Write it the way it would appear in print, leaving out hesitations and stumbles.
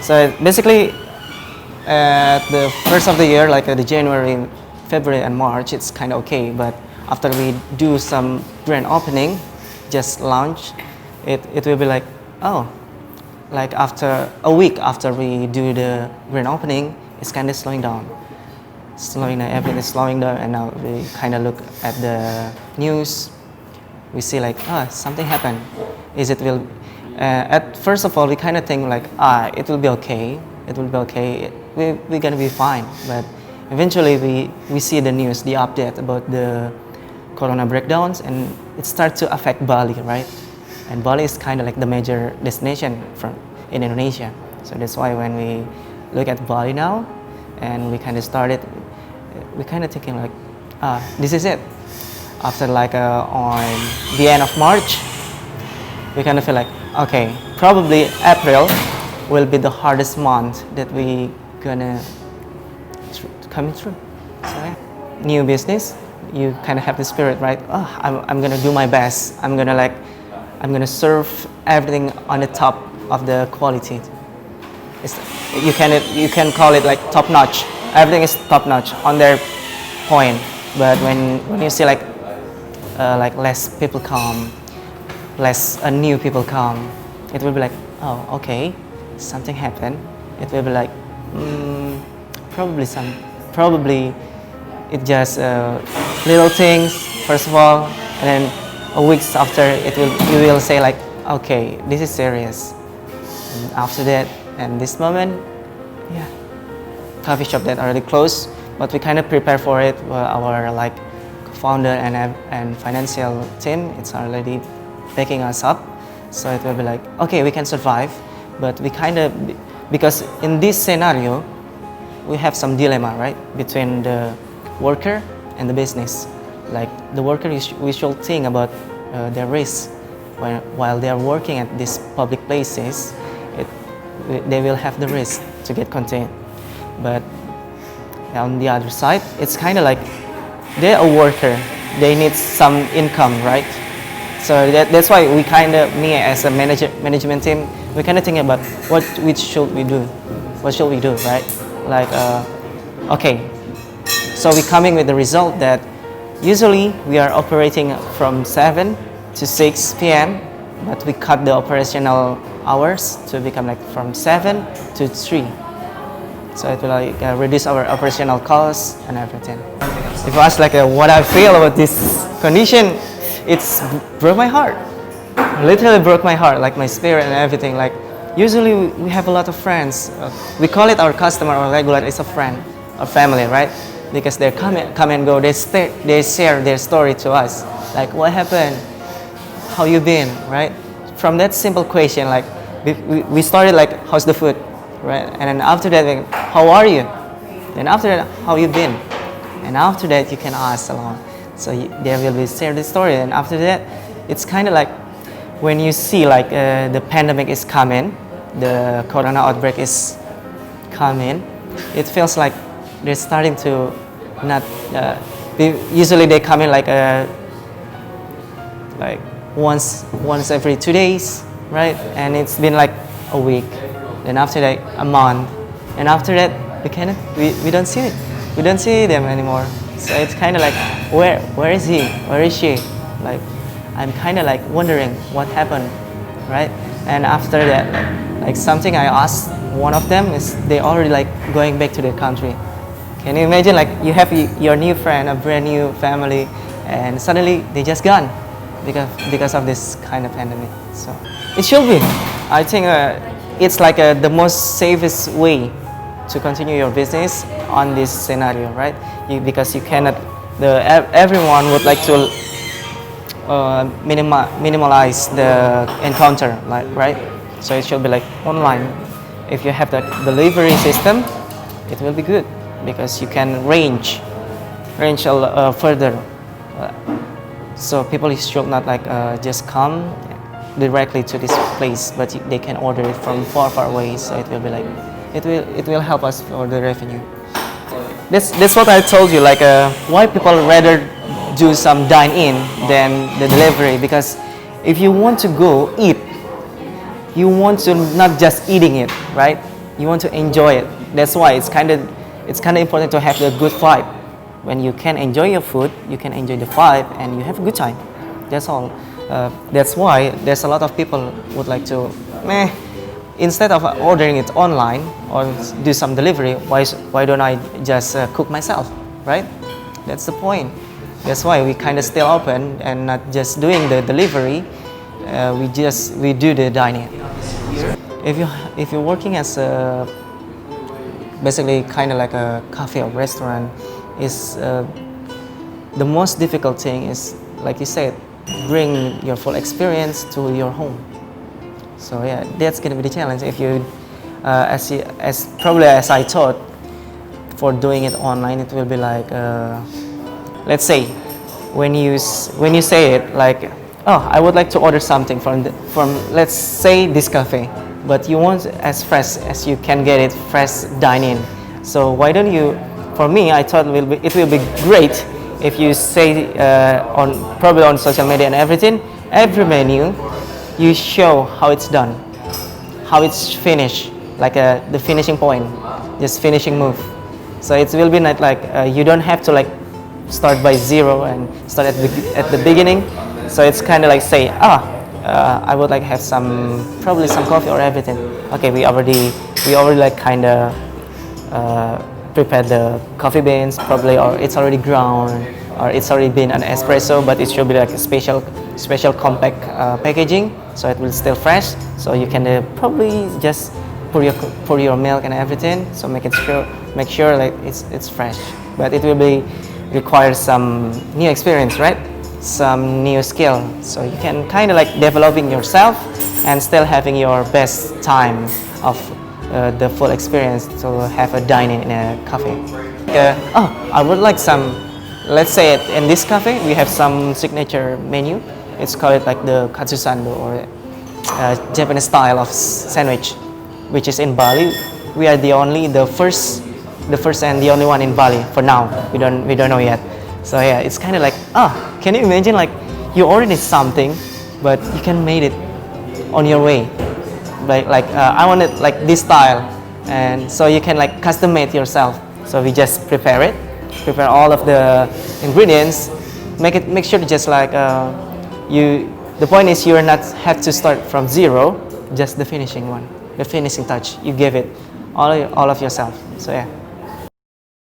So basically, at the first of the year, like the January, February, and March, it's kind of okay. But after we do some grand opening, just launch, it will be like, oh, like after a week after we do the grand opening, it's kind of slowing down. Everything is slowing down, and now we kind of look at the news. We see like, something happened. At first of all, we kind of think like, it will be okay. It will be okay. We're gonna be fine. But eventually, we see the news, the update about the corona breakdowns, and it starts to affect Bali, right? And Bali is kind of like the major destination in Indonesia. So that's why when we look at Bali now, and we kind of thinking like, this is it. After like on the end of March, we kind of feel like, okay, probably April will be the hardest month that we gonna coming through. So yeah. New business, you kind of have the spirit, right? I'm gonna do my best. I'm gonna serve everything on the top of the quality. You can call it like top notch. Everything is top notch on their point. But when you see like less people come, less new people come, it will be like, oh, okay, something happened. It will be like, probably it just little things first of all, and then a week after you will say like, okay, this is serious. And after that, and this moment, yeah, coffee shop that already closed, but we kind of prepare for it. Our like founder and financial team, it's already backing us up, so it will be like, okay, we can survive. But we kind of, because in this scenario, we have some dilemma, right, between the worker and the business. Like the worker, we should think about their risk while they are working at these public places. They will have the risk to get contained. But on the other side, it's kind of like they're a worker. They need some income, right? So that's why we kind of, me as a management team, we kind of think about what should we do? What should we do, right? Like, okay, so we're coming with the result that usually we are operating from 7 to 6 p.m., but we cut the operational hours to become like from 7 to 3. So it will like reduce our operational costs and everything. If you ask like what I feel about this condition, it's broke my heart. Literally broke my heart, like my spirit and everything. Like usually we have a lot of friends. We call it our customer or regular is a friend or family, right? Because they come and go. They share their story to us. Like what happened? How you been, right? From that simple question, like we started like, how's the food, right? And then after that, like, how are you? Then after that, how you been? And after that, you can ask along. So they will be share the story. And after that, it's kind of like when you see like the pandemic is coming, the corona outbreak is coming. It feels like they're starting to not. Usually they come in like once every 2 days, right? And it's been like a week. Then after that, a month. And after that, we don't see it. We don't see them anymore. So it's kind of like, where is he? Where is she? Like, I'm kind of like wondering what happened, right? And after that, like something I asked one of them is they already like going back to their country. Can you imagine like you have your new friend, a brand new family, and suddenly they just gone because of this kind of pandemic. So it should be. I think it's like the most safest way to continue your business on this scenario, right? Because you cannot. Everyone would like to minimize the encounter, like, right? So it should be like online. If you have the delivery system, it will be good because you can range further. So people should not like just come directly to this place, but they can order it from far away. So it will be like it will help us for the revenue. That's what I told you. Like why people rather do some dine-in than the delivery, because if you want to go eat, you want to not just eating it, right? You want to enjoy it. That's why it's kind of important to have the good vibe. When you can enjoy your food, you can enjoy the vibe, and you have a good time. That's all. That's why there's a lot of people would like to, instead of ordering it online or do some delivery, why don't I just cook myself, right? That's the point. That's why we kind of still open and not just doing the delivery. We do the dining. If you're working as a basically kind of like a cafe or restaurant, is the most difficult thing is, like you said, bring your full experience to your home. So yeah, that's gonna be the challenge. If you, as I thought, for doing it online, it will be like, let's say, when you say it like, oh, I would like to order something from let's say this cafe, but you want as fresh as you can get it, fresh dine-in. So why don't you? For me, I thought it will be great if you say probably on social media and everything, every menu, you show how it's done, how it's finished, like the finishing point, just finishing move. So it will be not like you don't have to like start by zero and start at the beginning. So it's kind of like say, I would like have probably some coffee or everything. Okay, we already like kind of prepared the coffee beans probably, or it's already ground, or it's already been an espresso, but it should be like a special compact packaging, so it will still fresh. So you can probably just pour your milk and everything. So make sure like it's fresh, but it will require some new experience, right? Some new skill. So you can kind of like developing yourself and still having your best time of the full experience to have a dining in a cafe. I would like some, let's say in this cafe we have some signature menu. It's called like the katsusando, or Japanese style of sandwich, which is in Bali. We are the first and the only one in Bali for now. We don't know yet. So yeah, it's kind of like, can you imagine like you already did something, but you can make it on your way. Like I want it like this style, and so you can like custom made yourself. So we just prepare all of the ingredients, make sure to just like the point is you are not have to start from zero, just the finishing touch. You give it all of yourself. So yeah.